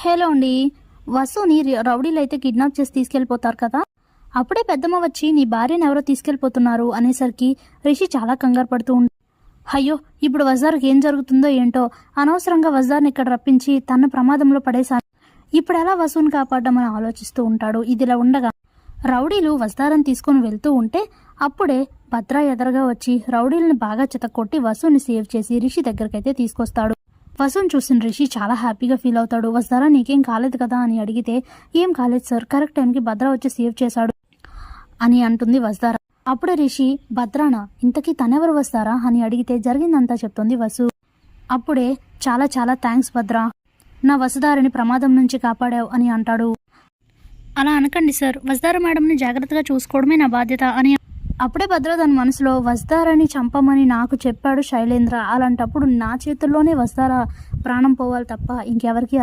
Hello అండి. వసుని రౌడీలు అయితే కిడ్నాప్ చేసి తీసుకెళ్ళిపోతారు కదా. అప్పుడే పెద్దమ్మ వచ్చి నీ భార్యను ఎవరో తీసుకెళ్ళిపోతున్నారు అనేసరికి రిషి చాలా కంగారు పడుతూ అయ్యో ఇప్పుడు వజార్కి ఏం జరుగుతుందో ఏంటో, అనవసరంగా వజార్ని ఇక్కడ రప్పించి తన ప్రమాదంలో పడేశాను, ఇప్పుడు ఎలా వసుని కాపాడమని ఆలోచిస్తూ ఉంటాడు. ఇదిలా ఉండగా రౌడీలు వజారని తీసుకొని వెళ్తూ ఉంటే అప్పుడే భద్ర ఎదురుగా వచ్చి రౌడీలను బాగా చితకొట్టి వసుని సేవ్ చేసి రిషి దగ్గరకైతే తీసుకొస్తాడు. వసుని చూసిన రిషి చాలా హ్యాపీగా ఫీల్ అవుతాడు. వస్తారా నీకేం కాలేదు కదా అని అడిగితే ఏం కాలేదు సార్, కరెక్ట్ టైంకి భద్ర వచ్చి సేవ్ చేశాడు అని అంటుంది వస్తారా. అప్పుడే రిషి భద్రానా, ఇంతకీ తనెవరు వస్తారా అని అడిగితే జరిగిందంతా చెప్తుంది వసు. అప్పుడే చాలా చాలా థ్యాంక్స్ భద్ర, నా వసుధారిని ప్రమాదం నుంచి కాపాడావు అని అంటాడు. అలా అనకండి సార్, వసుధార మేడంని జాగ్రత్తగా చూసుకోవడమే నా బాధ్యత అని. అప్పుడే భద్ర తన మనసులో వసుధారని చంపమని నాకు చెప్పాడు శైలేంద్ర, అలాంటప్పుడు నా చేతుల్లోనే వసుధార ప్రాణం పోవాలి తప్ప ఇంకెవరికి